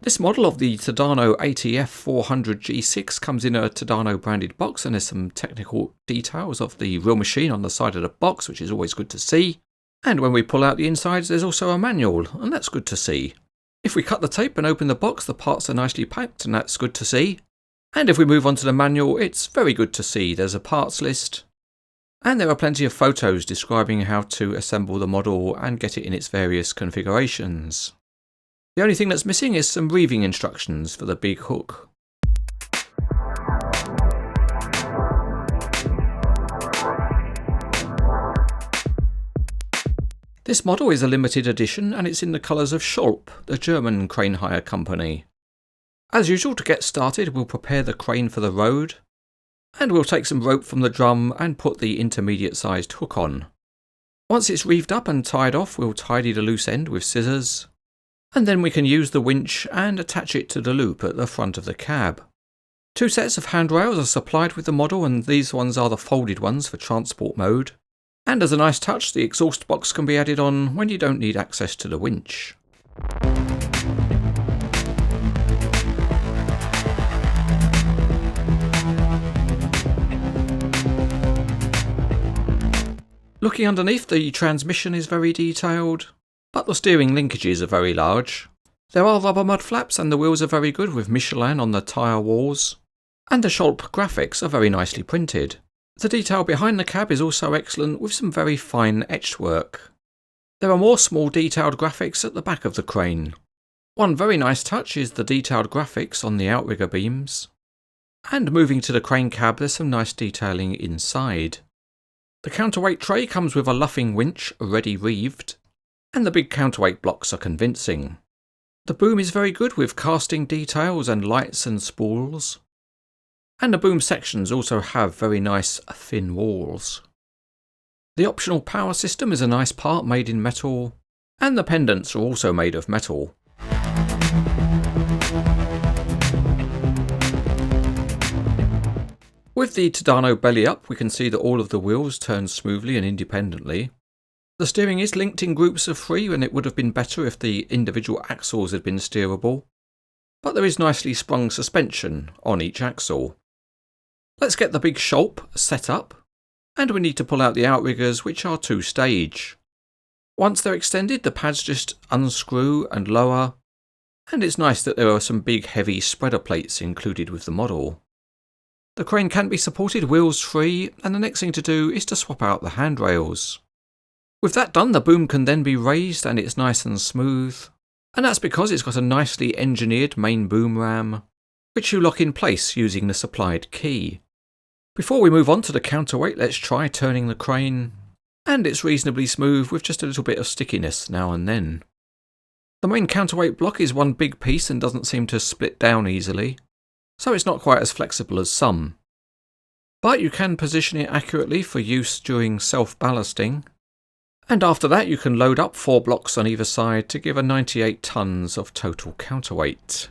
This model of the Tadano ATF 400G-6 comes in a Tadano branded box, and there's some technical details of the real machine on the side of the box, which is always good to see. And when we pull out the insides, there's also a manual, and that's good to see. If we cut the tape and open the box, the parts are nicely packed, and that's good to see. And if we move on to the manual, it's very good to see. There's a parts list, and there are plenty of photos describing how to assemble the model and get it in its various configurations. The only thing that's missing is some reeving instructions for the big hook. This model is a limited edition, and it's in the colours of Scholpp, the German crane hire company. As usual, to get started, we'll prepare the crane for the road, and we'll take some rope from the drum and put the intermediate sized hook on. Once it's reeved up and tied off, we'll tidy the loose end with scissors, and then we can use the winch and attach it to the loop at the front of the cab. 2 sets of handrails are supplied with the model, and these ones are the folded ones for transport mode. And as a nice touch, the exhaust box can be added on when you don't need access to the winch. Looking underneath, the transmission is very detailed, but the steering linkages are very large. There are rubber mud flaps, and the wheels are very good with Michelin on the tyre walls. And the Scholpp graphics are very nicely printed. The detail behind the cab is also excellent, with some very fine etched work. There are more small detailed graphics at the back of the crane. One very nice touch is the detailed graphics on the outrigger beams. And moving to the crane cab, there's some nice detailing inside. The counterweight tray comes with a luffing winch ready reeved, and the big counterweight blocks are convincing. The boom is very good with casting details and lights and spools. And the boom sections also have very nice thin walls. The optional power system is a nice part made in metal, and the pendants are also made of metal. With the Tadano belly up, we can see that all of the wheels turn smoothly and independently. The steering is linked in groups of 3, and it would have been better if the individual axles had been steerable, but there is nicely sprung suspension on each axle. Let's get the big Scholpp set up, and we need to pull out the outriggers, which are 2-stage. Once they're extended, the pads just unscrew and lower, and it's nice that there are some big heavy spreader plates included with the model. The crane can be supported wheels free, and the next thing to do is to swap out the handrails. With that done, the boom can then be raised and it's nice and smooth, and that's because it's got a nicely engineered main boom ram, which you lock in place using the supplied key. Before we move on to the counterweight, let's try turning the crane, and it's reasonably smooth with just a little bit of stickiness now and then. The main counterweight block is one big piece and doesn't seem to split down easily, so it's not quite as flexible as some. But you can position it accurately for use during self-ballasting, and after that you can load up 4 blocks on either side to give a 98 tons of total counterweight.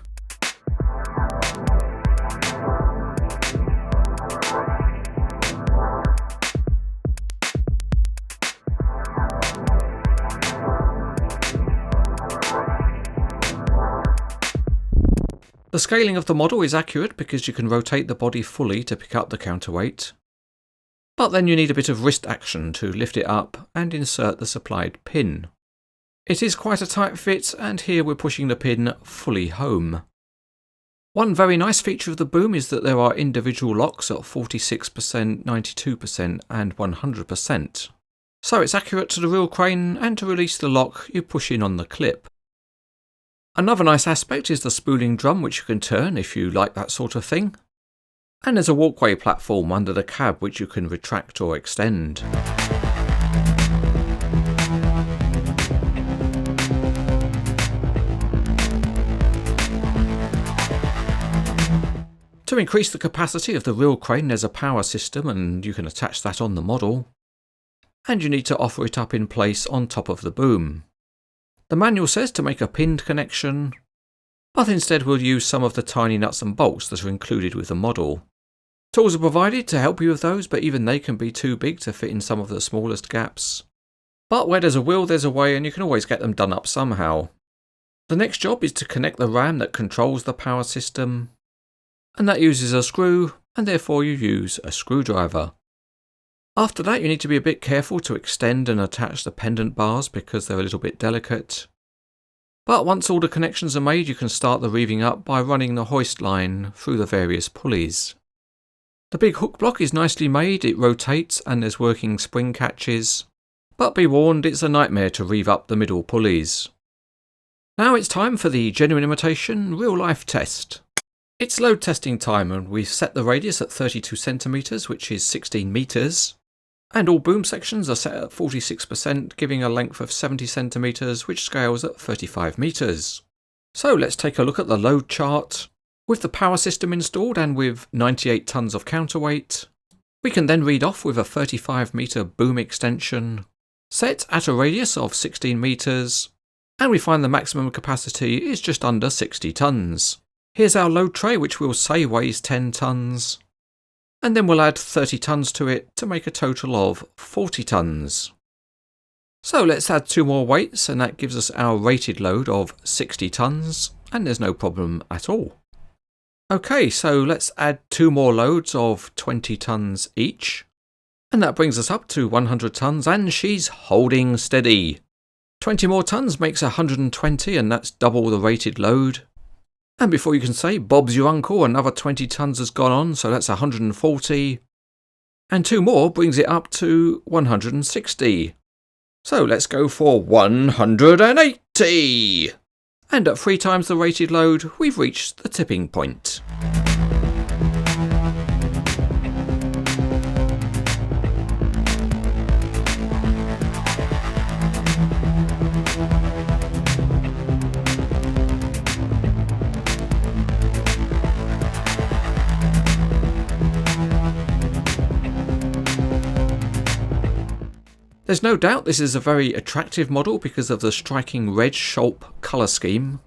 The scaling of the model is accurate because you can rotate the body fully to pick up the counterweight, but then you need a bit of wrist action to lift it up and insert the supplied pin. It is quite a tight fit, and here we're pushing the pin fully home. One very nice feature of the boom is that there are individual locks at 46%, 92% and 100%. So it's accurate to the real crane, and to release the lock you push in on the clip. Another nice aspect is the spooling drum, which you can turn if you like that sort of thing. And there's a walkway platform under the cab which you can retract or extend. To increase the capacity of the real crane, there's a power system, and you can attach that on the model. And you need to offer it up in place on top of the boom. The manual says to make a pinned connection, but instead we'll use some of the tiny nuts and bolts that are included with the model. Tools are provided to help you with those, but even they can be too big to fit in some of the smallest gaps. But where there's a will, there's a way, and you can always get them done up somehow. The next job is to connect the RAM that controls the power system, and that uses a screw, and therefore you use a screwdriver. After that, you need to be a bit careful to extend and attach the pendant bars because they're a little bit delicate. But once all the connections are made, you can start the reeving up by running the hoist line through the various pulleys. The big hook block is nicely made, it rotates and there's working spring catches, but be warned, it's a nightmare to reeve up the middle pulleys. Now it's time for the genuine imitation real life test. It's load testing time and we've set the radius at 32 centimeters, which is 16 meters. And all boom sections are set at 46%, giving a length of 70 centimeters, which scales at 35 meters. So let's take a look at the load chart. With the power system installed and with 98 tons of counterweight, we can then read off with a 35 meter boom extension, set at a radius of 16 meters, and we find the maximum capacity is just under 60 tons. Here's our load tray, which we'll say weighs 10 tons. And then we'll add 30 tons to it to make a total of 40 tons. So let's add 2 more weights and that gives us our rated load of 60 tons, and there's no problem at all. Okay, so let's add 2 more loads of 20 tons each. And that brings us up to 100 tons, and she's holding steady. 20 more tons makes 120, and that's double the rated load. And before you can say, Bob's your uncle, another 20 tons has gone on, so that's 140. And 2 more brings it up to 160. So let's go for 180! And at 3 times the rated load, we've reached the tipping point. There's no doubt this is a very attractive model because of the striking red Scholpp colour scheme,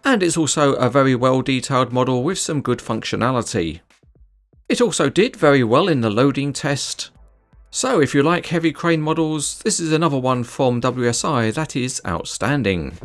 and it's also a very well detailed model with some good functionality. It also did very well in the loading test, so if you like heavy crane models, this is another one from WSI that is outstanding.